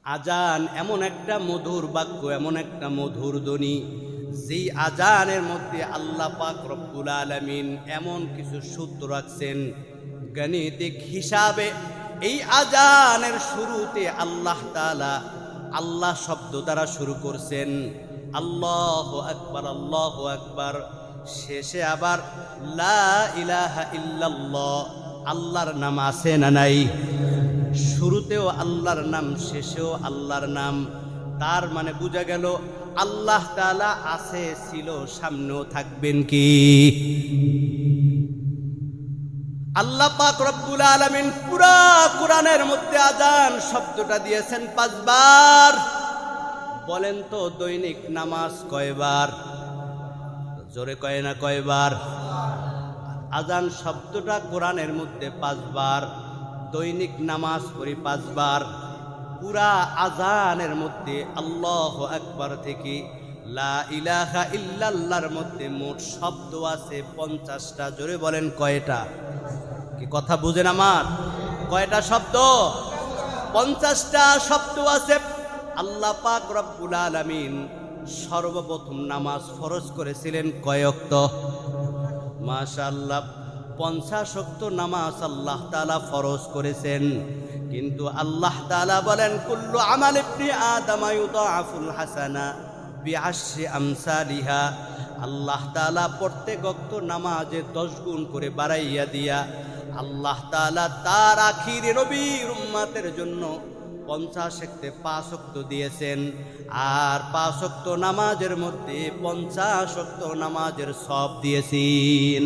আজান এমন একটা মধুর বাক্য, এমন একটা মধুর ধ্বনি, যেই আজানের মধ্যে আল্লাহ পাক রব্বুল আলামিন এমন কিছু সূত্র রাখছেন গাণিতিক হিসাবে। এই আজানের শুরুতে আল্লাহ তাআলা আল্লাহ শব্দ দ্বারা শুরু করছেন, আল্লাহু আকবার আল্লাহু আকবার। শেষে আবার লা ইলাহা ইল্লাল্লাহ, আল্লাহর নাম আছে না নাই? শুরুতেও আল্লাহর নাম, শেষেও আল্লাহর নাম। তার মানে বোঝা গেল আল্লাহ তাআলা আছে, ছিল, সামনেও থাকবেন। কি আল্লাহ পাক রব্বুল আলামিন পুরা কোরআনের মধ্যে আজান শব্দটা দিয়েছেন 5 বার। বলেন তো দৈনিক নামাজ কয়বার? জোরে কয় না কয়বার? আজান শব্দটা কোরআনের মধ্যে 5 বার। দৈনিক নামাজ পড়ি 5 বার। পুরা আজানের মধ্যে আল্লাহু আকবার থেকে লা ইলাহা ইল্লাল্লাহর মধ্যে মোট শব্দ আছে 50টা। জোরে বলেন কয়টা? কি কথা বুঝেন আমার? কয়টা শব্দ? 50টা শব্দ আছে। আল্লাহ পাক রব্বুল আলামিন সর্বপ্রথম নামাজ ফরজ করেছিলেন কয় ওয়াক্ত? মাশাআল্লাহ, 50 ওয়াক্ত নামাজ আল্লাহ তাআলা ফরজ করেছেন। কিন্তু আল্লাহ তাআলা বলেন কুল্লু আমাল ইবনি আদম ইউদাআফুল হাসানা বিআশরি আমসালিহা। আল্লাহ তাআলা প্রত্যেক ওয়াক্ত নামাজে 10 গুণ করে বাড়াইয়া দিয়া আল্লাহ তাআলা তার আখির নবীর উম্মতের জন্য 50 ওয়াক্তে 5 ওয়াক্ত দিয়েছেন। আর 5 ওয়াক্ত নামাজের মধ্যে 50 ওয়াক্ত নামাজের সব দিয়েছেন।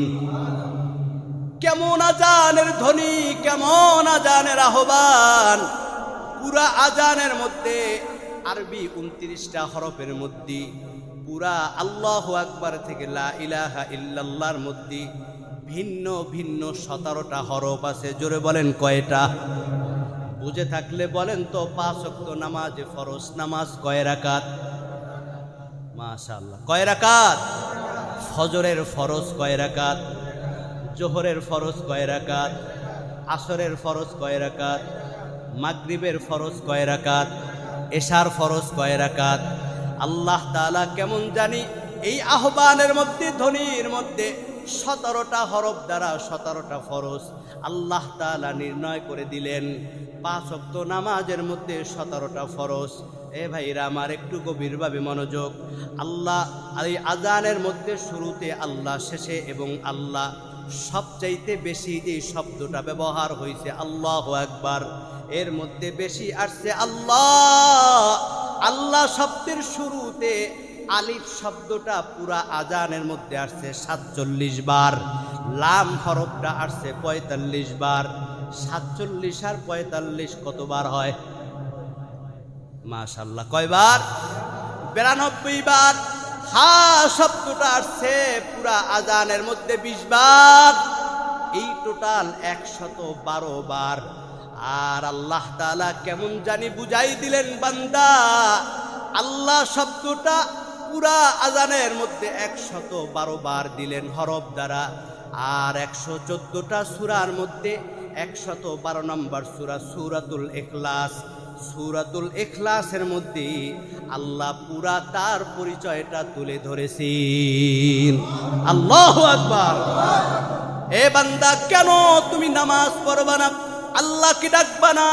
কেমন আজানের ধ্বনি, কেমন আজানের আহ্বান! পুরা আজানের মধ্যে আরবি 29টা হরফের মধ্যে, পুরা আল্লাহু আকবার থেকে লা ইলাহা ইল্লাল্লাহর মধ্যে ভিন্ন ভিন্ন 17টা হরফ আছে। জোরে বলেন কয়টা? বুঝে থাকলে বলেন তো 5 ওয়াক্ত নামাজে ফরজ নামাজ কয় রাকাত? মাশাআল্লাহ, কয় রাকাত? ফজরের ফরজ কয় রাকাত? জোহরের ফরজ কয় রাকাত? আসরের ফরজ কয় রাকাত? মাগরিবের ফরজ কয় রাকাত? এশার ফরজ কয় রাকাত? আল্লাহ তাআলা কেমন জানি এই আহ্বানের মধ্যে, ধ্বনির মধ্যে 17টা হরফ দ্বারা 17টা ফরজ আল্লাহ তাআলা নির্ণয় করে দিলেন। 5 ওয়াক্ত নামাজের মধ্যে 17টা ফরজ। এ ভাইরা আমার, একটু গভীরভাবে মনোযোগ। আল্লাহ এই আজানের মধ্যে শুরুতে আল্লাহ, শেষে এবং আল্লাহ। সবচাইতে বেশি যে শব্দটা ব্যবহার হয়েছে আল্লাহু আকবার, এর মধ্যে বেশি আসছে আল্লাহ। আল্লাহ শব্দের শুরুতে আলিফ শব্দটা পুরা আজানের মধ্যে আসছে 47 বার। লাম হরফটা আসছে 45 বার। 47 আর 45 কতবার হয়? মাশাআল্লাহ, কয়বার? 92 বার। হা শব্দটা আসছে পুরা আজানের মধ্যে 20 বার। এই টোটাল 112 বার। আর আল্লাহ তাআলা কেমন জানি বুঝাই দিলেন, বান্দা আল্লাহ শব্দটা পুরা আজানের মধ্যে 112 বার দিলেন হরফ দ্বারা। আর 114টা সূরার মধ্যে 112 নম্বর সূরা সূরাতুল ইখলাস। সূরাতুল ইখলাসের মধ্যে আল্লাহ পুরা তার পরিচয়টা তুলে ধরেছেন। আল্লাহু আকবার। এ বান্দা, কেন তুমি নামাজ পড়বা না? আল্লাহকে ডাকবা না?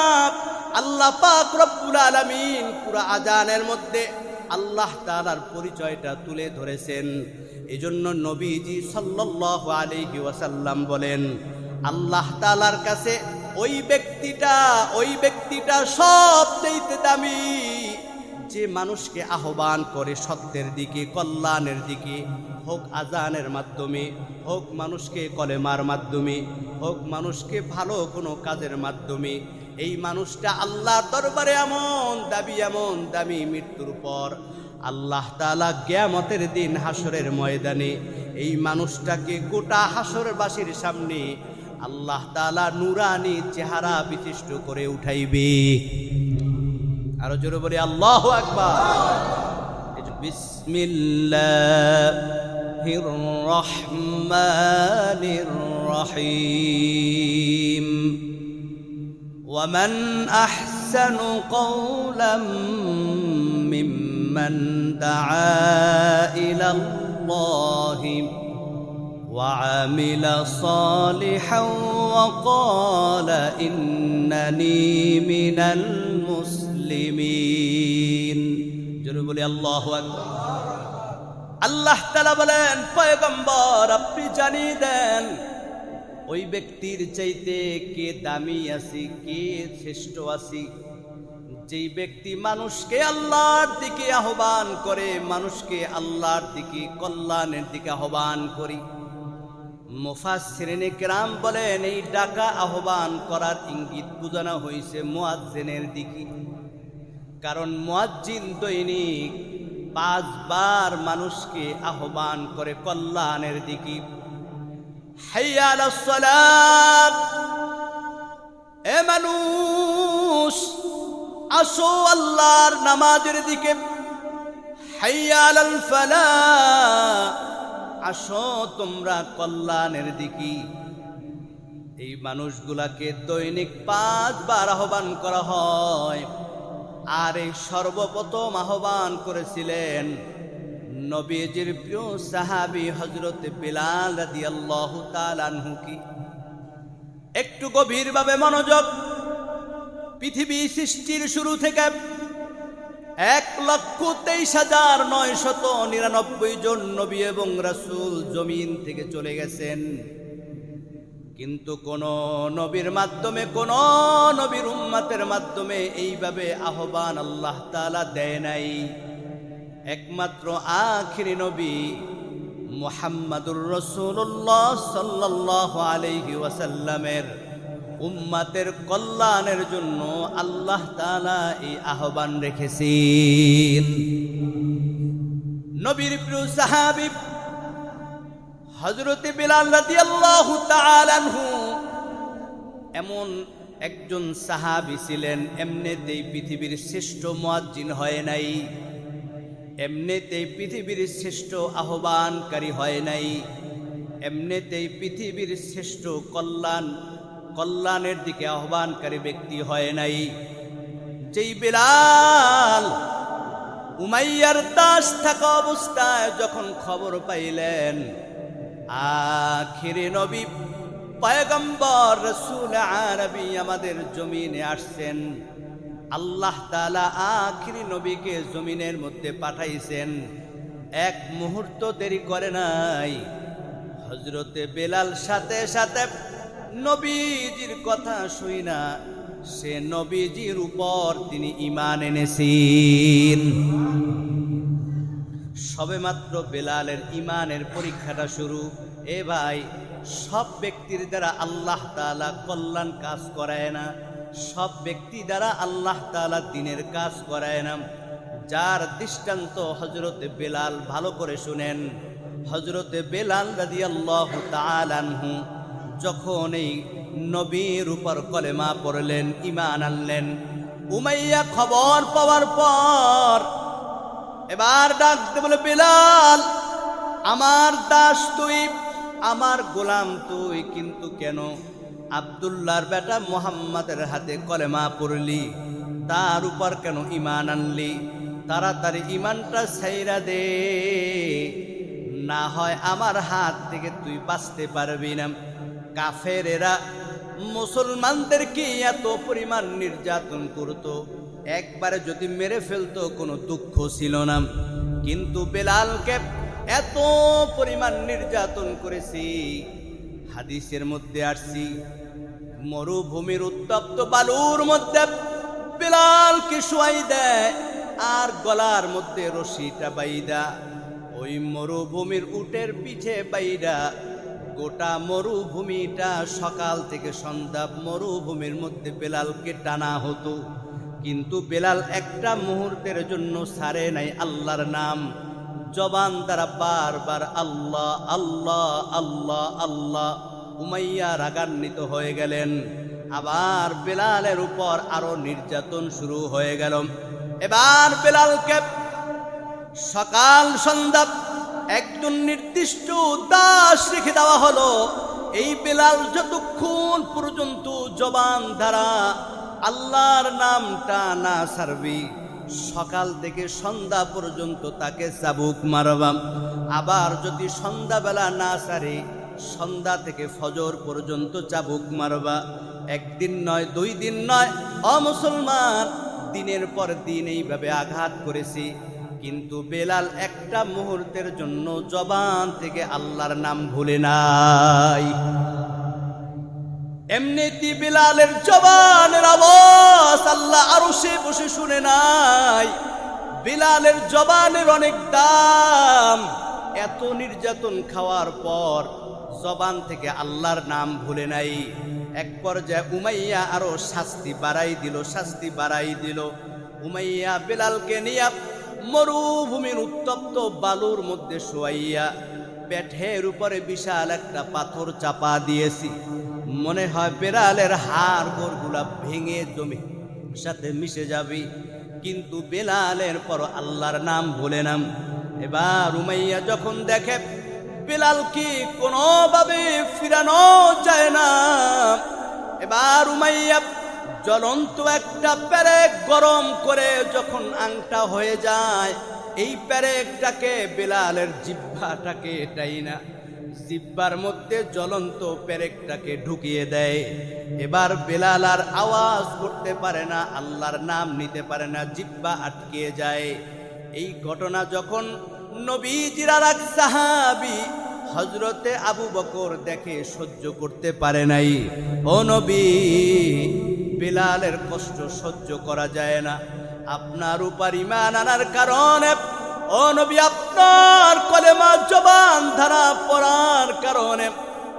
আল্লাহ পাক রব্বুল আলামিন পুরা আজানের মধ্যে আল্লাহ তাআলার পরিচয়টা তুলে ধরেছেন। এজন্য নবীজি সাল্লাল্লাহু আলাইহি ওয়াসাল্লাম বলেন, আল্লাহ তাআলার কাছে ওই ব্যক্তিটা সবচেয়ে দামি, যে মানুষকে আহ্বান করে সত্যের দিকে, কল্যাণের দিকে, হোক আজানের মাধ্যমে, হোক মানুষকে কলেমার মাধ্যমে, হোক মানুষকে ভালো কোনো কাজের মাধ্যমে। এই মানুষটা আল্লাহর দরবারে এমন দামি, মৃত্যুর পর আল্লাহ তাআলা কিয়ামতের দিন হাসরের ময়দানে এই মানুষটাকে গোটা হাসরবাসীর সামনে আল্লাহ তাআলা নূরানি চেহারা বিশিষ্ট করে উঠাইবে। আরো জোরে বলি আল্লাহু আকবার। বিসমিল্লাহির রহমানির রহিম। ওয়া মান আহসানু আহসানু কওলাম মিম্মান দাআ ইলাল্লাহি وعمل صالحا وقال إنني من المسلمين জোরে বলি আল্লাহু আকবার। আল্লাহ তাআলা বলেন, পয়গম্বর আপনি জানিয়ে দেন ওই ব্যক্তির চাইতে কে দামি আছি, কে শ্রেষ্ঠ আছি, যেই ব্যক্তি মানুষকে আল্লাহর দিকে আহ্বান করে, মানুষকে আল্লাহর দিকে কল্যাণের দিকে আহ্বান করি। মুফাসসিরিনে কেরাম বলেন এই ডাকা আহ্বান করার ইঙ্গিত বোঝানো হয়েছে মুয়াজ্জিনের দিকে, কারণ মুয়াজ্জিন দৈনিক 5 বার মানুষকে আহ্বান করে কল্যাণের দিকে। হাইয়া আলাস সালাত, এ মানুষ আসো আল্লাহর নামাজের দিকে। হাইয়া আলাল ফালাহ, আসো তোমরা কল্যাণের দিকে। এই মানুষগুলাকে দৈনিক 5 বার আহ্বান করা হয়। আর এই সর্বপ্রথম আহ্বান করেছিলেন নবীজির প্রিয় সাহাবী হযরত বিলাল রাদিয়াল্লাহু তাআলা আনহু। কি একটু গভীরভাবে মনোযোগ। পৃথিবী সৃষ্টির শুরু থেকে 1,23,999 জন নবী এবং রাসূল জমিন থেকে চলে গেছেন, কিন্তু কোন নবীর মাধ্যমে, কোন নবীর উম্মতের মাধ্যমে এইভাবে আহ্বান আল্লাহ তাআলা দেয় নাই। একমাত্র আখিরি নবী মুহাম্মাদুর রাসূলুল্লাহ সাল্লাল্লাহু আলাইহি ওয়াসাল্লামের উম্মতের কল্যাণের জন্য আল্লাহ তাআলা এই আহ্বান রেখেছেন। নবীর প্রিয় সাহাবী হযরত বিলাল রাদিয়াল্লাহু তাআলা আনহু এমন একজন সাহাবী ছিলেন, এমনিতেই পৃথিবীর শ্রেষ্ঠ মুয়াজ্জিন হয় নাই, এমনিতেই পৃথিবীর শ্রেষ্ঠ আহ্বানকারী হয় নাই, এমনিতেই পৃথিবীর শ্রেষ্ঠ কল্যাণের দিকে আহ্বানকারী ব্যক্তি হয় নাই। যেই বিলাল উমাইয়ার দাস থাকা অবস্থায় যখন খবর পাইলেন আখিরি নবী পয়গম্বর রাসূল আরবী আমাদের জমিনে আসছেন, আল্লাহ তাআলা আখিরি নবীকে জমিনের মধ্যে পাঠাইছেন, এক মুহূর্ত দেরি করে নাই। হযরতে বেলাল সাথে সাথে নবীজির কথা শুইনা সে নবীজির উপর তিনি ঈমান এনেছেন। সবেমাত্র বেলালের ঈমানের পরীক্ষাটা শুরু। এ ভাই, সব ব্যক্তির দ্বারা আল্লাহ তাআলা কল্যাণ কাজ করায় না, সব ব্যক্তি দ্বারা আল্লাহ তাআলা দ্বীনের কাজ করায় না। যার দৃষ্টান্ত হযরতে বেলাল, ভালো করে শুনেন। হযরতে বেলাল রাদিয়াল্লাহু তাআলা আনহু যখন এই নবীর উপর কলেমা পড়লেন, ঈমান আনলেন, উমাইয়া খবর পাওয়ার পর এবার ডাকতে বলে, বেলাল আমার দাস তুই, আমার গোলাম তুই, কিন্তু কেন আব্দুল্লাহর বেটা মুহাম্মাদের হাতে কলেমা পড়লি, তার উপর কেন ঈমান আনলি? তাড়াতাড়ি ঈমানটা ছাইরা দে, না হয় আমার হাত থেকে তুই বাঁচতে পারবি না। কাফেরেরা মুসলমানদেরকে এত পরিমাণ নির্যাতন করত, একবারে যদি মেরে ফেলতো কোনো দুঃখ ছিল না, কিন্তু বেলালকে এত পরিমাণ নির্যাতন করেছি। হাদিসের মধ্যে আসছি, মরুভূমির উত্তপ্ত বালুর মধ্যে বেলালকে শোয়াই দেয়, আর গলার মধ্যে রশিটা বাইদা ওই মরুভূমির উটের পিঠে বাইদা গোটা মরুভূমিটা সকাল থেকে সন্ধ্যা মরুভূমির মধ্যে বেলালকে টানা হতো, কিন্তু বেলাল একটা মুহূর্তের জন্য ছাড়ে নাই আল্লাহর নাম। জবান দ্বারা বারবার আল্লাহ আল্লাহ আল্লাহ আল্লাহ। উমাইয়া রাগান্বিত হয়ে গেলেন, আবার বেলালের উপর আরো নির্যাতন শুরু হয়ে গেল। এবার বেলালকে সকাল সন্ধ্যা একজন নির্দিষ্ট দাস রেখে দেওয়া হলো। এই বেলাল যতক্ষণ পর্যন্ত জবান দ্বারা আল্লাহর নামটা না ছাড়বি, সকাল থেকে সন্ধ্যা পর্যন্ত তাকে চাবুক মারবাম। আবার যদি সন্ধ্যাবেলা না ছাড়ে, সন্ধ্যা থেকে ফজর পর্যন্ত চাবুক মারবা। একদিন নয়, 2 দিন নয়, মুসলমান, দিনের পর দিন এইভাবে আঘাত করেছি, কিন্তু বেলাল একটা মুহূর্তের জন্য জবান থেকে আল্লাহর নাম ভুলে নাই। এমনিতে বেলালের জবানের আওয়াজ আল্লাহ আরশে বসে শুনে নাই। বেলালের জবানের অনেক দাম। এত নির্যাতন খাওয়ার পর জবান থেকে আল্লাহর নাম ভুলে নাই। এক পর্যায়ে উমাইয়া আরো শাস্তি বাড়াই দিল। উমাইয়া বেলালকে নিয়ে মরুভূমির উত্তপ্ত বালুর মধ্যে শোয়াইয়া পেটের উপরে বিশাল একটা পাথর চাপা দিয়েছি। মনে হয় বেলালের হাড় গোড়গুলা ভেঙে জমি সাথে মিশে যাবে, কিন্তু বেলালের পর আল্লাহর নাম ভুলে নাম। এবার উমাইয়া যখন দেখে বেলালকে কোনোভাবে ফিরানো যায় না, এবার উমাইয়া জ্বলন্ত একটা পেরেক গরম করে যখন আংটা হয়ে যায়, এই পেরেকটাকে বেলালের জিহ্বাটাকে টাইনা জিহ্বার মধ্যে জ্বলন্ত পেরেকটাকে ঢুকিয়ে দেয়। এবার বেলাল আর আওয়াজ করতে পারে না, আল্লাহর নাম নিতে পারে না, জিহ্বা আটকে যায়। এই ঘটনা যখন নবীজির আর এক সাহাবী হযরতে আবু বকর দেখে, সহ্য করতে পারে নাই। ও নবী, বেলালের কষ্ট সহ্য করা যায় না, আপনার উপর ঈমান আনার কারণে, ও নবী, আপনার কলেমা জবান ধারা পড়ার কারণে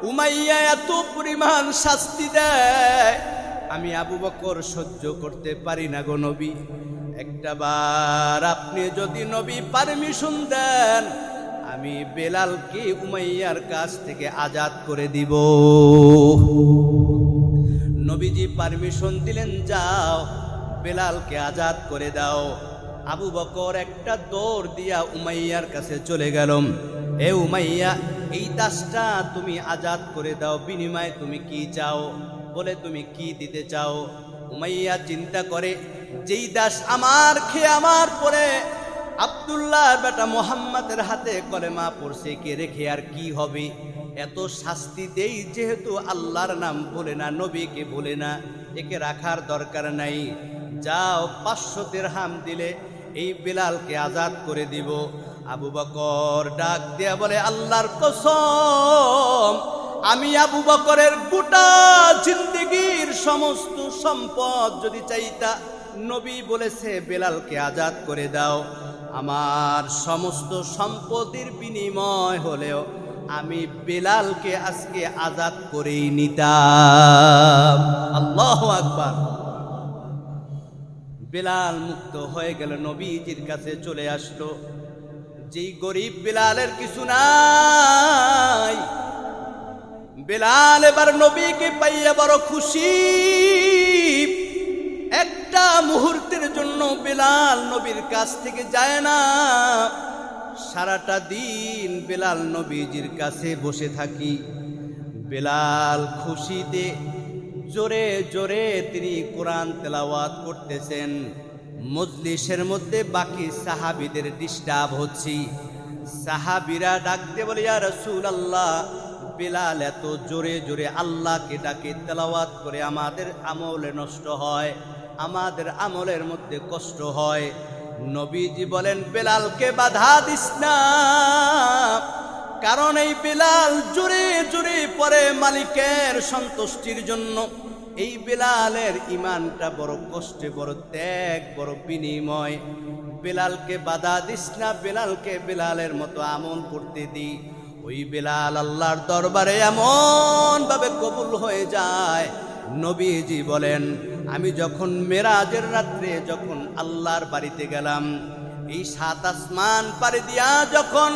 উমাইয়া এত পরিমাণ শাস্তি দেয়, আমি আবু বকর সহ্য করতে পারি না গো নবী। একটাবার আপনি যদি নবী পারমিশন দেন, আমি বেলালকে উমাইয়ার কাছ থেকে আজাদ করে দিব। নবীজি পারমিশন দিলেন, যাও বেলালকে আজাদ করে দাও। আবু বকর একটা দৌড় দিয়া উমাইয়ার কাছে চলে গেল। এ উমাইয়া, এই দাসটা তুমি আজাদ করে দাও, বিনিময়ে তুমি কি চাও? বলে, তুমি কি দিতে চাও? উমাইয়া চিন্তা করে, যেই দাস আমার খেয়ে আমার পরে আব্দুল্লাহ বেটা মোহাম্মদের হাতে কলেমা পড়ছে, কে রেখে আর কি হবে? এত শাস্তি দেই যেহেতু আল্লাহর নাম বলে না, নবীকে বলে না, একে রাখার দরকার নাই। যাও 500 দিরহাম দিলে এই বেলালকে আজাদ করে দিব। আবু বকর ডাক দিয়া বলে, আল্লাহর কসম, আমি আবু বকরের গোটা জিন্দেগীর সমস্ত সম্পদ যদি চাইতা, নবী বলেছে বেলালকে আজাদ করে দাও, আমার সমস্ত সম্পদের বিনিময় হলেও আমি বেলালকে আজকে আজাদ করেই নিতাম। আল্লাহু আকবার। বেলাল মুক্ত হয়ে গেল, নবীজির কাছে চলে আসলো। যেই গরিব বেলালের কিছু নাই, বেলাল এবার নবীকে পাইয়া বড় খুশি। একটা মুহূর্তের জন্য বেলাল নবীর কাছ থেকে যায় না, সারাটা দিন বেলাল নবীজির কাছে বসে থাকি। বেলাল খুশিতে জোরে জোরে তিনি কোরআন তেলাওয়াত করতেছেন। মজলিসের মধ্যে বাকি সাহাবীদের ডিস্টার্ব হচ্ছে। সাহাবীরা ডাকতে বলে, ইয়া রাসূলুল্লাহ, বেলাল এত জোরে জোরে আল্লাহকে ডাকে, তেলাওয়াত করে, আমাদের আমলে নষ্ট হয়, আমাদের আমলের মধ্যে কষ্ট হয়। নবীজি বলেন, বেলালকে বাধা দিস না, কারণ এই বেলাল জোরে জোরে পড়ে মালিকের সন্তুষ্টির জন্য। এই বেলালের ইমানটা বড় কষ্টে, বড় ত্যাগ, বড় বিনিময়। বেলালকে বাধা দিস না, বেলালকে বেলালের মতো আমল করতে দি। ওই বেলাল আল্লাহর দরবারে এমন ভাবে কবুল হয়ে যায়। নবীজি বলেন, আমি যখন মেরাজের রাত্রে যখন আল্লাহর বাড়িতে গেলাম, এই 7 আসমান পাড়ি দিয়া যখন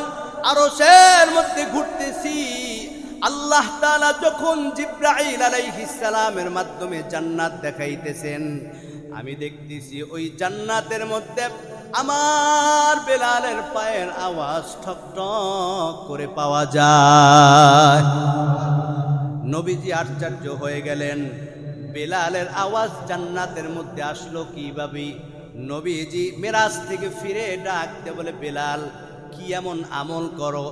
আরশের মধ্যে ঘুরতেছি, আল্লাহ তাআলা যখন জিবরাইল আলাইহিস সালামের মাধ্যমে জান্নাত দেখাইতেছেন, আমি দেখতেছি ওই জান্নাতের মধ্যে আমার বেলালের পায়ের আওয়াজ ঠক ঠক করে পাওয়া যায়। নবীজি আশ্চর্য হয়ে গেলেন। বেলালের আওয়াজ জান্নাতের মধ্যে আসলো কিভাবে? নবীজি মেরাজ থেকে ফিরে ডাকতে বলে, বেলাল কি এমন আমল করো,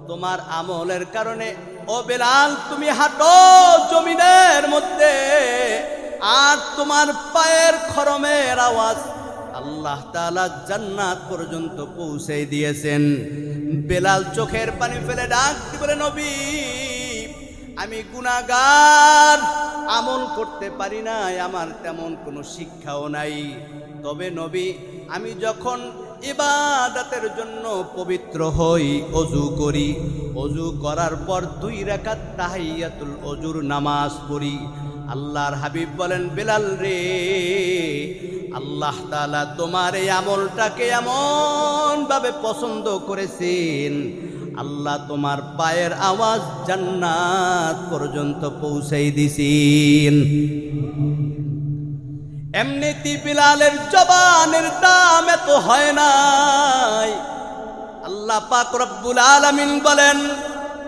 তোমার আমলের কারণে ও বেলাল তুমি হাঁটো জমিনের মধ্যে, আর তোমার পায়ের খরমের আওয়াজ আল্লাহ তাআলা জান্নাত পর্যন্ত পৌঁছে দিয়েছেন। বেলাল চোখের পানি ফেলে ডাকতে বলে, নবী আমি গুনাহগার, আমল করতে পারি না, আমার তেমন কোনো শিক্ষাও নাই। তবে নবী আমি যখন ইবাদতের জন্য পবিত্র হই, ওযু করি, ওযু করার পর 2 রাকাত তাহিয়াতুল ওযুর নামাজ পড়ি। আল্লাহর হাবিব বলেন, বেলাল রে, আল্লাহ তাআলা তোমার এই আমলটাকে এমন ভাবে পছন্দ করেছেন, আল্লাহ তোমার পায়ের আওয়াজ জান্নাত পর্যন্ত পৌঁছাই দিছেন। এমনিতে বিলালের জবানের দাম এত হয় নাই। আল্লাহ পাক রব্বুল আলামিন বলেন,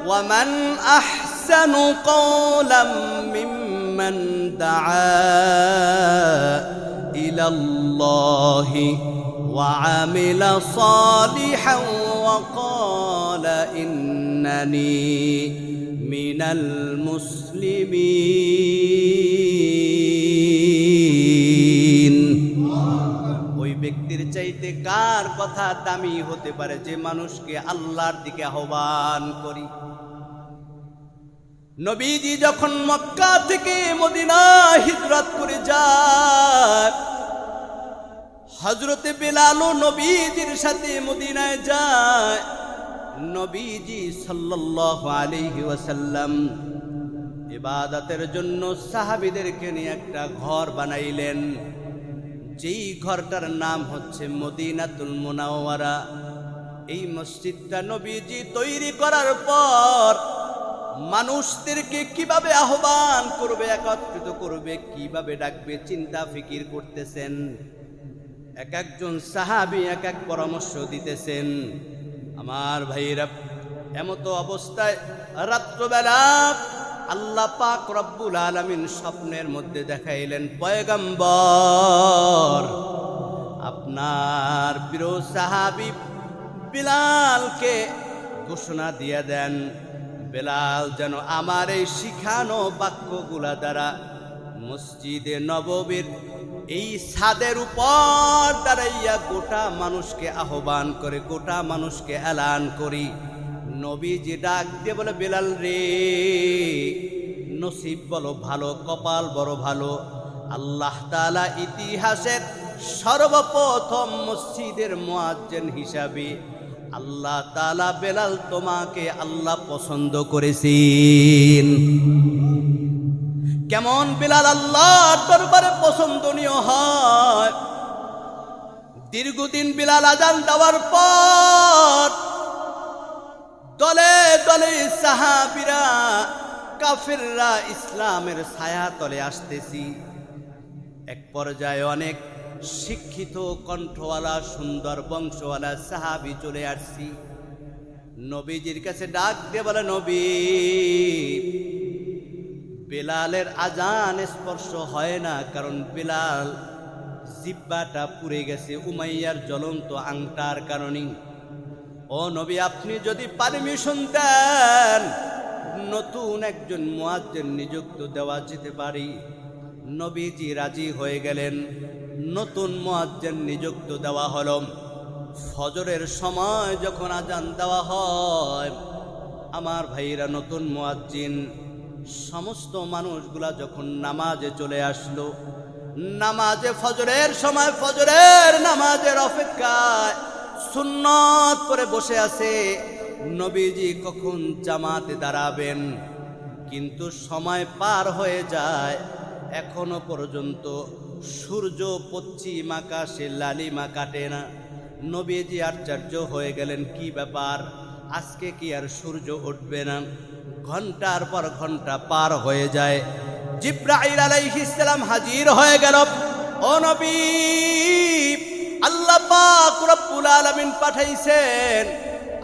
ওয়ামান আহসানু কওলাম মিম্মান দাআ ইলাল্লাহি ওয়া আমিলা সালিহান ওয়া ক্বালা ইন্নানি মিনাল মুসলিমিন। ওই ব্যক্তির চাইতে কার কথা দামি হতে পারে যে মানুষকে আল্লাহর দিকে আহ্বান করি। নবীজি যখন মক্কা থেকে মদিনা হিজরত করে যায়, হযরতে বেলালও নবীজির সাথে মদিনায় যায়। নবীজি সাল্লাল্লাহু আলাইহি ওয়াসাল্লাম ইবাদতের জন্য সাহাবীদেরকে নিয়ে একটা ঘর বানাইলেন, যেই ঘরটার নাম হচ্ছে মদিনাতুল মুনাওয়ারা। এই মসজিদটা নবীজি তৈরি করার পর মানুষদেরকে কিভাবে আহ্বান করবে, একত্রিত করবে, কিভাবে ডাকবে চিন্তা ফিকির করতেছেন। এক একজন সাহাবী এক এক পরামর্শ দিতেছেন। আমার ভাইরা, এমতো অবস্থায় রাত্রবেলা আল্লাহ পাক রব্বুল আলামিন স্বপ্নের মধ্যে দেখাইলেন, পয়গম্বর আপনার প্রিয় সাহাবী বিলালকে ঘোষণা দিয়ে দেন, বেলাল যেন আমার এই শিখানো বাক্যগুলা দ্বারা মসজিদে নববীর এই ছাদের উপর দাঁড়াইয়া গোটা মানুষকে আহ্বান করে, গোটা মানুষকে এলান করি। নবীজি ডাক দিয়ে বলে, বেলাল রে, নসিব বলো ভালো, কপাল বড় ভালো, আল্লাহ তাআলা ইতিহাসের সর্বপ্রথম মসজিদের মুয়াজ্জিন হিসাবে আল্লাহ তাআলা বেলাল তোমাকে আল্লাহ পছন্দ করেছেন। কেমন বেলাল আল্লাহর দরবারে পছন্দনীয় হয়। দীর্ঘদিন বেলাল আজান দেওয়ার পর দলে দলে সাহাবীরা কাফিররা ইসলামের ছায়া তলে আসতেছি। এক পর্যায়ে অনেক শিক্ষিত কণ্ঠওয়ালা সুন্দর বংশওয়ালা সাহাবী চলে আসছি। নবীজির কাছে ডাক দিয়ে বলে, নবী বেলালের আজান স্পর্শ হয় না, কারণ বেলাল জিহ্বাটা পুড়ে গেছে উমাইয়ার জ্বলন্ত আংটার কারণে। ও নবী, আপনি যদি পারমিশন দেন নতুন একজন মুয়াজ্জিন নিযুক্ত দেওয়া যেতে পারি। নবীজি রাজি হয়ে গেলেন, নতুন মুয়াজ্জিন নিযুক্ত দেওয়া হলো। ফজরের সময় যখন আজান দেওয়া হয়, আমার ভাইরা নতুন মুয়াজ্জিন সমস্ত মানুষগুলা যখন নামাজে চলে আসলো, নামাজে ফজরের সময় ফজরের নামাজের অপেক্ষায় সুন্নত করে বসে আছে নবীজি কখন জামাতে দাঁড়াবেন। কিন্তু সময় পার হয়ে যায়, এখনো পর্যন্ত সূর্য পশ্চিম আকাশে লালিমা কাটে না। নবীজি আশ্চর্য হয়ে গেলেন, কি ব্যাপার, আজকে কি আর সূর্য উঠবে না? ঘন্টার পর ঘন্টা পার হয়ে যায়। জিবরাইল আলাইহিস সালাম হাজির হয়ে গেল। ও নবী, আল্লাহ পাক রব্বুল আলামিন পাঠাইছেন।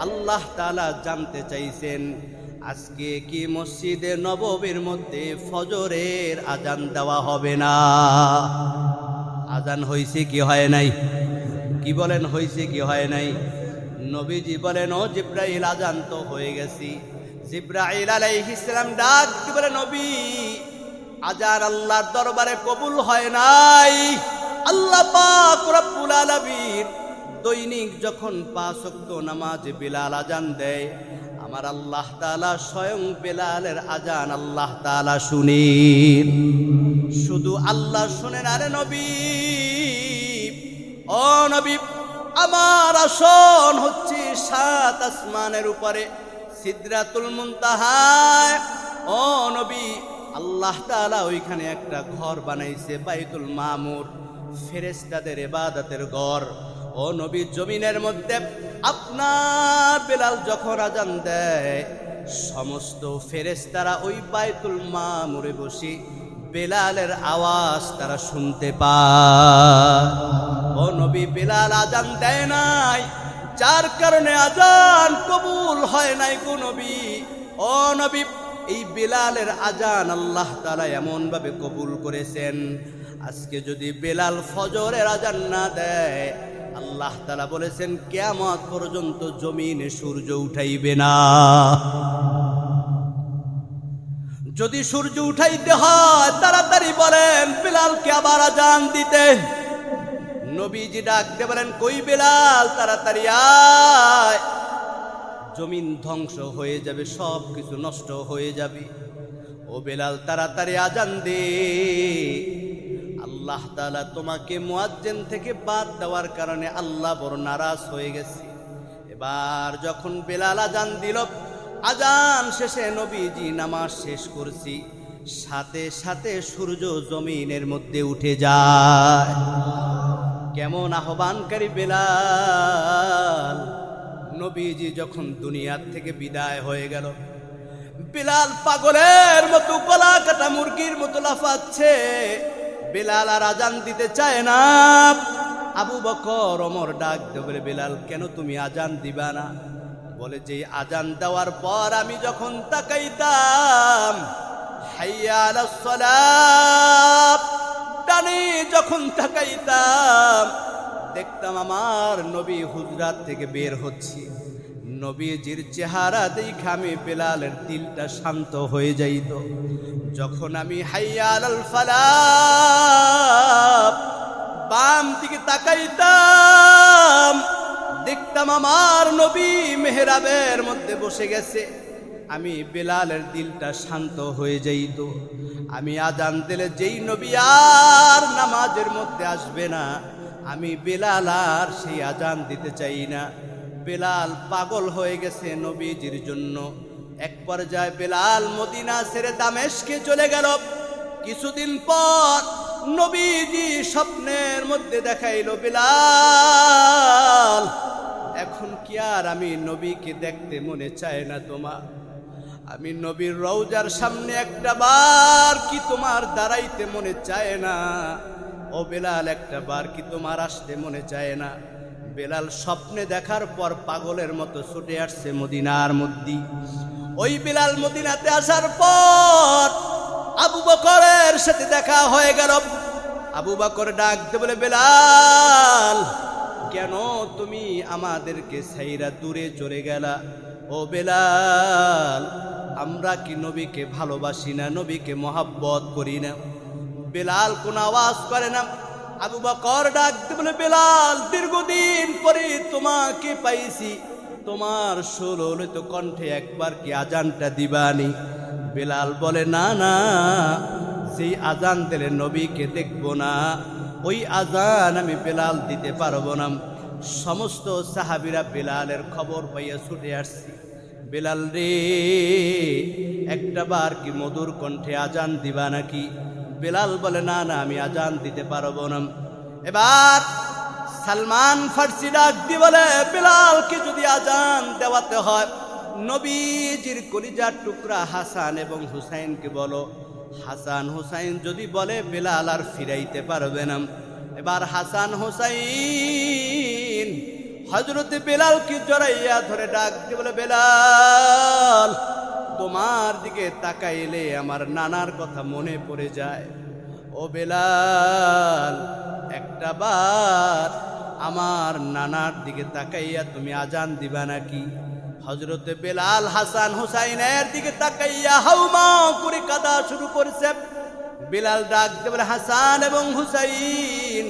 আল্লাহ তাআলা জানতে চাইছেন আজকে কি মসজিদে নববীর মধ্যে ফজরের আজান দেওয়া হবে না? আজান হয়েছে কি হয় নাই? কি বলেন, হয়েছে কি হয় নাই? নবীজি বলেন, ও জিব্রাইল, আজান তো হয়ে গেছি। জিব্রাইল আলাইহিস সালাম ডাক দিয়ে বলে, নবী, আজান আল্লাহর দরবারে কবুল হয় নাই। আল্লাহ পাক রব্বুল আলামিন দৈনিক যখন 5 ওয়াক্ত নামাজ বিলাল আজান দেয়, আমার আল্লাহ তাআলা স্বয়ং বেলালের আজান আল্লাহ তাআলা শুনেন। শুধু আল্লাহ শুনেন। আরে নবী, ও নবী, আমার আসন হচ্ছে 7 আসমানের উপরে সিদরাতুল মুনতাহায়। ও নবী, আল্লাহ তাআলা ওইখানে একটা ঘর বানাইছে, বাইতুল মামুর, ফেরেশতাদের ইবাদতের ঘর। ও নবী, জমিনের মধ্যে আপনার বেলাল যখন আজান দেয়, সমস্ত ফেরেশতারা ওই বাইতুল মামুরে বসে বেলালের আওয়াজ তারা শুনতে পায়। ও নবী, বেলাল আজান দেয় নাই, যার কারণে আজান কবুল হয় নাই গো নবী। ও নবী, এই বেলালের আজান আল্লাহ তাআলা এমন ভাবে কবুল করেছেন, আজকে যদি বেলাল ফজরের আজান না দেয়, আল্লাহ তাআলা বলেছেন কিয়ামত পর্যন্ত জমিনে সূর্য উঠাইবে না। যদি সূর্য উঠাইতে হয় তাড়াতাড়ি বলেন বেলালকে আবার আজান দিতে। নবীজি ডাক দিয়ে বলেন, কই বেলাল, তাড়াতাড়ি আয়, জমিন ধ্বংস হয়ে যাবে, সব কিছু নষ্ট হয়ে যাবে। ও বেলাল, তাড়াতাড়ি আজান দে। আল্লাহ তাআলা তোমাকে মুয়াজ্জিন থেকে বাদ দেওয়ার কারণে আল্লাহ বড় নারাজ হয়ে গেছে। এবার যখন বেলাল আজান দিল, আজান শেষে নবীজি নামাজ শেষ করছি, সাথে সাথে সূর্য জমিনের মধ্যে উঠে যায়। কেমন আহ্বানকারী বেলাল! নবীজি যখন দুনিয়ার থেকে বিদায় হয়ে গেল, বেলাল পাগলের মতো, কলা কাটা মুরগির মতো লাফাচ্ছে। বেলাল আর আজান দিতে চায় না। আবু বকর, ওমর ডাক দিয়ে বলে, বেলাল, কেন তুমি আজান দিবা না? বলে, যে আজান দেওয়ার পর আমি যখন তাকাইতাম, হাইয়া আলাস সালাত, ডানে যখন তাকাইতাম, দেখতাম আমার নবী হুজরাত থেকে বের হচ্ছে। নবীজির চেহারা দেখে আমি বেলালের দিলটা শান্ত হয়ে যাইত। যখন আমি হাইয়া আলাল ফালাহ বাম দিকে তাকাইতাম, দেখতাম আমার নবী মেহরাবের মধ্যে বসে গেছে। আমি বেলালের দিলটা শান্ত হয়ে যাইত। আমি আজান দিলে যেই নবী আর নামাজের মধ্যে আসবে না, আমি বেলাল আর সেই আজান দিতে চাই না। বেলাল পাগল হয়ে গেছে নবীজির জন্য। এক পর্যায়ে বেলাল মদিনা ছেড়ে দামেস্কে চলে গেল। কিছুদিন পর নবীজি স্বপ্নের মধ্যে দেখাইল, বেলাল, এখন কি আর আমি নবীকে দেখতে মনে চায় না তোমার? আমি নবীর রওজার সামনে একটা বার কি তোমার দাঁড়াইতে মনে চায় না? ও বেলাল, একটা বার কি তোমার আসতে মনে চায় না? বেলাল স্বপ্নে দেখার পর পাগলের মতো ছুটে আসছে মদিনার মধ্যে। ওই বেলাল মদিনাতে আসার পর আবু বকরের সাথে দেখা হয়ে গেল। আবু বকর ডাক দিয়ে বলে, বেলাল, কেন তুমি আমাদেরকে ছাইরা দূরে চলে গেলা? ও বেলাল, আমরা কি নবীকে ভালোবাসি না? নবীকে মহাব্বত করি না? বেলাল কোন আওয়াজ করে না। আবু বকর ডাক দিয়ে বলে, বেলাল, দীর্ঘদিন পরে তোমাকে পাইছি, তোমার সুললিত কণ্ঠে একবার কি আজানটা দিবানি? বেলাল বলে, না না, সেই আজান দিলে নবীকে দেখবো না, ওই আজান আমি বেলাল দিতে পারবো না। সমস্ত সাহাবীরা বেলালের খবর পাইয়া ছুটে আসছে। বেলাল রে, একটা বার কি মধুর কণ্ঠে আজান দিবা নাকি? বেলাল বলে, না না, আমি আজান দিতে পারবো না। এবার সালমান ফার্সি ডাক দিয়ে বলে, বেলালকে যদি আজান দেওয়াতে হয়, নবীজির কলিজার টুকরা হাসান এবং হুসাইনকে বলো। হাসান হুসাইন যদি বলে, বেলাল আর ফিরাইতে পারবে না। এবার হাসান হুসাইন হযরতে বেলালকে জড়াইয়া ধরে ডাক দিয়ে বলে, বেলাল, তোমার দিকে তাকাইলে আমার নানার কথা মনে পড়ে যায়। ও বেলাল, একটা বার আমার নানার দিকে তাকাইয়া তুমি আজান দিবা নাকি? হযরতে বেলাল হাসান হুসাইনের দিকে তাকাইয়া হাউমাউ করে কাঁদা শুরু করেছে। বেলাল ডাক দিয়ে বলে, হাসান এবং হুসাইন,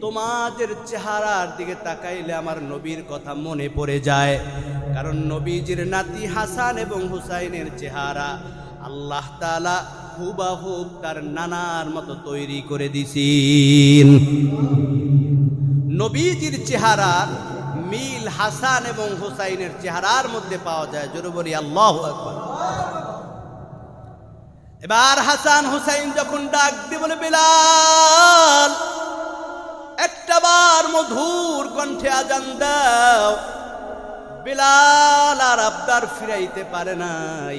তোমাদের চেহারার দিকে তাকাইলে আমার নবীর কথা মনে পড়ে যায়। কারণ নবীজির নাতি হাসান এবং হুসাইনের চেহারা আল্লাহ তাআলা হুবাহুব তার নানার মতো তৈরি করে দিছেন। নবীজির চেহারার মিল হাসান এবং হুসাইনের চেহারার মধ্যে পাওয়া যায়। জোরে বলি আল্লাহু আকবার। এবার হাসান হুসাইন যখন ডাক দিয়ে বলে, বেলাল, একটা বার মধুর কণ্ঠে আজান দাও। বেলাল আর আবদার ফিরাইতে পারে নাই।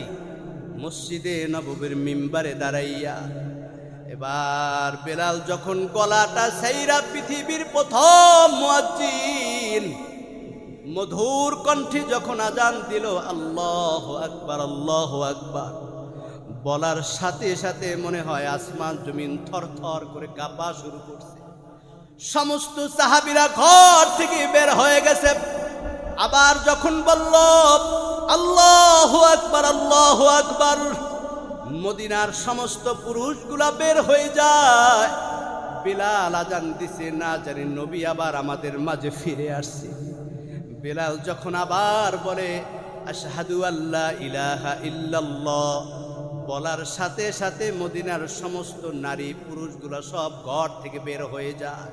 মসজিদে নববীর মিম্বারে দাঁড়াইয়া এবার বেলাল যখন গলাটা ছাইরা পৃথিবীর প্রথম মুয়াজ্জিন মধুর কণ্ঠে যখন আজান দিল, আল্লাহু আকবার, আল্লাহু আকবার বলার সাথে সাথে মনে হয় আসমান জমিন থরথর করে কাঁপা শুরু করছে। সমস্ত সাহাবীরা ঘর থেকে বের হয়ে গেছে। আবার যখন বলল আল্লাহু আকবার, আল্লাহু আকবার, মদিনার সমস্ত পুরুষগুলা বের হয়ে যায়। বেলাল আজান দিছে, না জানি নবী আবার আমাদের মাঝে ফিরে আসছে। বেলাল যখন আবার বলে আশহাদু আল্লা ইলাহা ইল্লাল্লাহ, বলার সাথে সাথে মদিনার সমস্ত নারী পুরুষগুলা সব ঘর থেকে বের হয়ে যায়।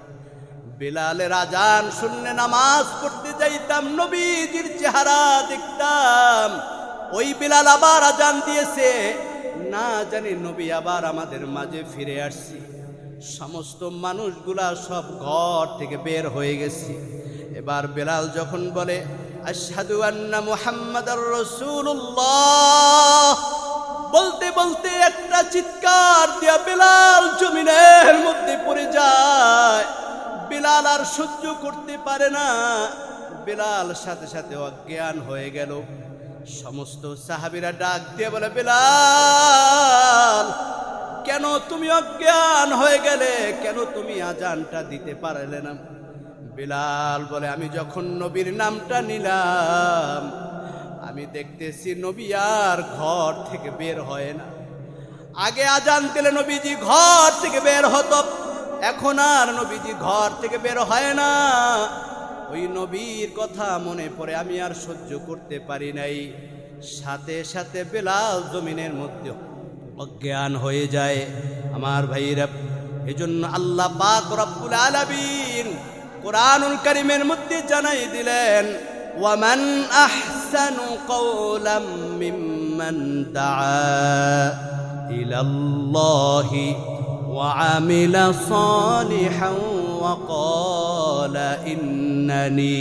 বেলালের আজান শুনলে নামাজ পড়তে যাইতাম, নবীজির চেহারা দেখতাম। ওই বেলাল আবার আজান দিয়েছে, না জানি নবী আবার আমাদের মাঝে ফিরে আসছি। সমস্ত মানুষগুলা সব ঘর থেকে বের হয়ে গেছে। এবার বেলাল যখন বলে আশহাদু আন্না মুহাম্মাদার রাসূলুল্লাহ, বলতে বলতে একটা চিৎকার দিয়া বেলাল জমিনের মধ্যে পড়ে যায়। বেলাল আর সহ্য করতে পারে না, বেলাল সাথে সাথে অজ্ঞান হয়ে গেল। সমস্ত সাহাবীরা ডাক দিয়ে বলে, বেলাল, কেন তুমি অজ্ঞান হয়ে গেলে? কেন তুমি আজানটা দিতে পারলে না? বেলাল বলে, আমি যখন নবীর নামটা নিলাম, আমি দেখতেছি নবী আর ঘর থেকে বের হয় না। আগে আজান দিলে নবীজি ঘর থেকে বের হতো, এখন আর নবীজি ঘর থেকে বের হয় না। ওই নবীর কথা মনে পড়ে, আমি আর সহ্য করতে পারি নাই। সাথে সাথে বেলাল জমিনের মধ্যে অজ্ঞান হয়ে যায়। আমার ভাইরা, এজন্য আল্লাহ পাক রব্বুল আলামিন কোরআনুল কারীমের মধ্যে জানাই দিলেন, ওয়ামান আহসানু কওলাম মিম্মান দাআ ইলাল্লাহি ওয়া আমিলা সালিহান ওয়া ক্বালা ইন্নানি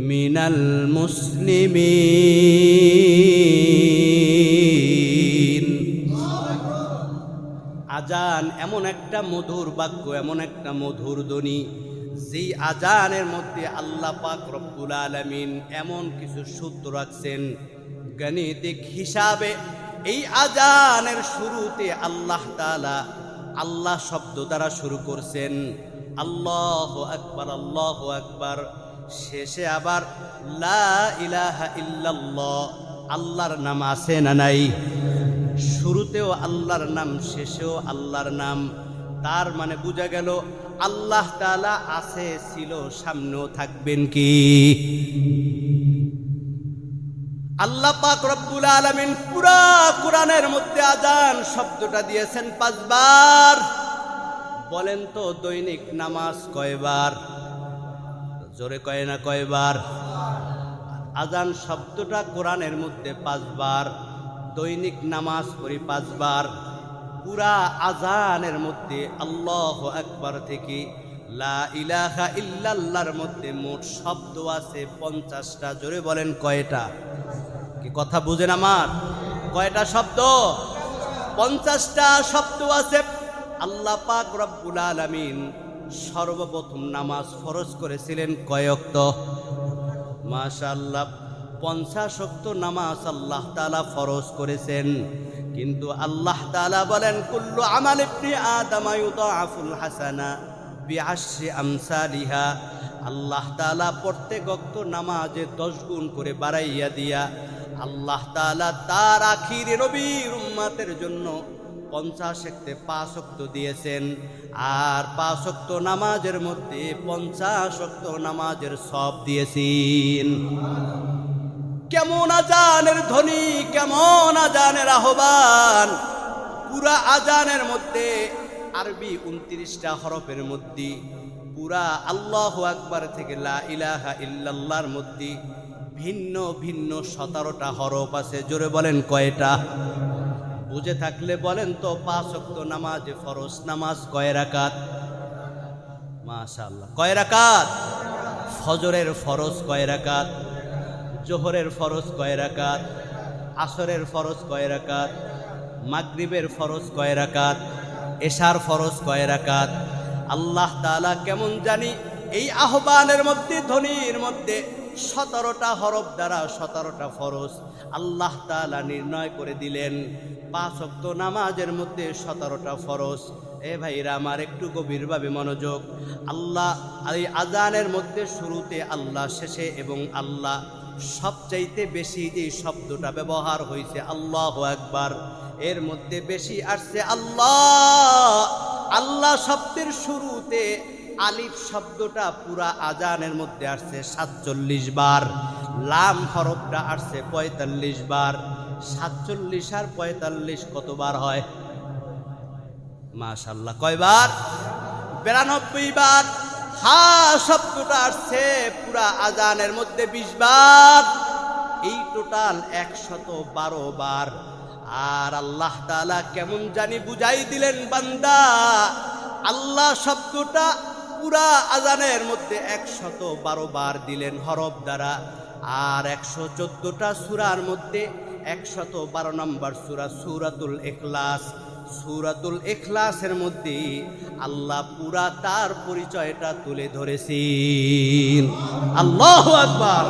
মিনাল মুসলিমিন। আজান এমন একটা মধুর বাক্য, এমন একটা মধুর ধ্বনি, যেই আজানের মধ্যে আল্লাহ পাক রব্বুল আলামিন এমন কিছু সূত্র রাখছেন গাণিতিক হিসাবে। এই আজানের শুরুতে আল্লাহ তাআলা আল্লাহ শব্দ দ্বারা শুরু করছেন, আল্লাহু আকবার, আল্লাহু আকবার। শেষে আবার লা ইলাহা ইল্লাল্লাহ, আল্লাহর নাম আছে না নাই? শুরুতেও আল্লাহর নাম, শেষেও আল্লাহর নাম। তার মানে বোঝা গেল আল্লাহ তাআলা আছে, ছিল, সামনেও থাকবেন। কি আল্লাহ পাক রব্বুল আলামিন পুরা কোরআনের মধ্যে আজান শব্দটা দিয়েছেন 5 বার। বলেন তো দৈনিক নামাজ কয়বার? জোরে কয় না কয়বার? আজান শব্দটা কোরআনের মধ্যে 5 বার। দৈনিক নামাজ পড়ি 5 বার। পুরা আজানের মধ্যে আল্লাহু আকবার থেকে লা ইলাহা ইল্লাল্লাহর মধ্যে মোট শব্দ আছে 50টা। জোরে বলেন কয়টা? কি কথা বুঝেন আমার? কয়টা শব্দ? 50টা শব্দ আছে। আল্লাহ পাক রব্বুল আলামিন সর্বপ্রথম নামাজ ফরজ করেছিলেন কয় ওয়াক্ত? মাশাআল্লাহ, 50 ওয়াক্ত নামাজ আল্লাহ তাআলা ফরজ করেছেন। কিন্তু আল্লাহ তাআলা বলেন কুল্লু আমাল ইবনি আদম ইউদাআফুল হাসানা বিআশরি আমসালিহা। আল্লাহ তাআলা প্রত্যেক ওয়াক্ত নামাজে 10 গুণ করে বাড়াইয়া দিয়া আল্লাহ তাআলা তার আখির নবীর উম্মতের জন্য 50 ওয়াক্তে 5 ওয়াক্ত দিয়েছেন। আর 5 ওয়াক্ত নামাজের মধ্যে 50 ওয়াক্ত নামাজের সওয়াব দিয়েছেন। কেমন আজানের ধ্বনি, কেমন আজানের আহ্বান! পুরা আজানের মধ্যে আরবি 29টা হরফের মধ্যে, পুরা আল্লাহু আকবার থেকে লা ইলাহা ইল্লাল্লাহর মধ্যে ভিন্ন ভিন্ন 17টা হরফ আছে। জোরে বলেন কয়টা? বুঝে থাকলে বলেন তো 5 ওয়াক্ত নামাজে ফরজ নামাজ কয় রাকাত? মাশাআল্লাহ, কয় রাকাত? ফজরের ফরজ কয় রাকাত? জোহরের ফরজ কয় রাকাত? আসরের ফরজ কয় রাকাত? মাগরিবের ফরজ কয় রাকাত? এশার ফরজ কয় রাকাত? আল্লাহ তাআলা কেমন জানি এই আহ্বানের মধ্যে, ধ্বনির মধ্যে 17টা হরফ দ্বারা 17টা ফরজ আল্লাহ তাআলা নির্ণয় করে দিলেন। 5 ওয়াক্ত নামাজের মধ্যে 17টা ফরজ। এ ভাইরা আমার, একটু গভীরভাবে মনোযোগ। আল্লাহ এই আজানের মধ্যে শুরুতে আল্লাহ, শেষে এবং আল্লাহ, সবচাইতে বেশি যে শব্দটা ব্যবহার হয়েছে আল্লাহু আকবার, এর মধ্যে বেশি আসছে আল্লাহ। আল্লাহ শব্দের শুরুতে আলিফ শব্দটা পুরা আজানের মধ্যে আসছে 47 বার। লাম হরফটা আসছে 45 বার। 47 আর 45 কতবার হয়? মাশাআল্লাহ, কয়বার? 92 বার। হা শব্দটা আসছে পুরা আজানের মধ্যে 20 বার। এই টোটাল 112 বার। আর আল্লাহ তাআলা কেমন জানি বুঝাই দিলেন, বান্দা আল্লাহ শব্দটা পুরা আজানের মধ্যে 112 বার দিলেন হরফ দ্বারা। আর 114টা সূরার মধ্যে 112 নম্বর সূরা সূরাতুল ইখলাস। সূরাতুল ইখলাসের মধ্যে আল্লাহ পুরা তার পরিচয়টা তুলে ধরেছেন। আল্লাহু আকবার।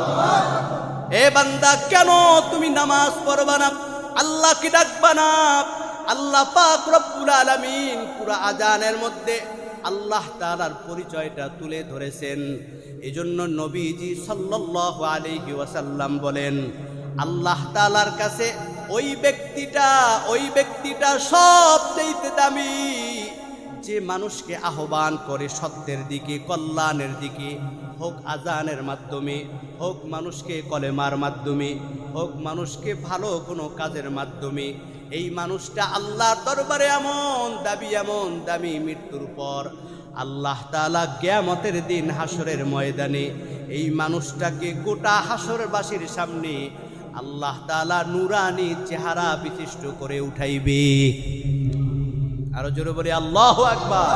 এ বান্দা, কেন তুমি নামাজ পড়বা না? আল্লাহকে ডাকবা না? আল্লাহ পাক রব্বুল আলামিন পুরা আজানের মধ্যে আল্লাহ তাআলার পরিচয়টা তুলে ধরেছেন। এজন্য নবীজি সাল্লাল্লাহু আলাইহি ওয়াসাল্লাম বলেন, আল্লাহ তাআলার কাছে ওই ব্যক্তিটা সবচেয়ে দামি, যে মানুষকে আহ্বান করে সত্যের দিকে, কল্যাণের দিকে, হোক আজানের মাধ্যমে, হোক মানুষকে কলেমার মাধ্যমে, হোক মানুষকে ভালো কোনো কাজের মাধ্যমে। এই মানুষটা আল্লাহর দরবারে এমন দামি, মৃত্যুর পর আল্লাহ তাআলা কিয়ামতের দিন হাসরের ময়দানে এই মানুষটাকে গোটা হাসরবাসীর সামনে আল্লাহ তাআলা নূরানী চেহারা বিশিষ্ট করে উঠাইবে। আরো জোরে বলি আল্লাহু আকবার।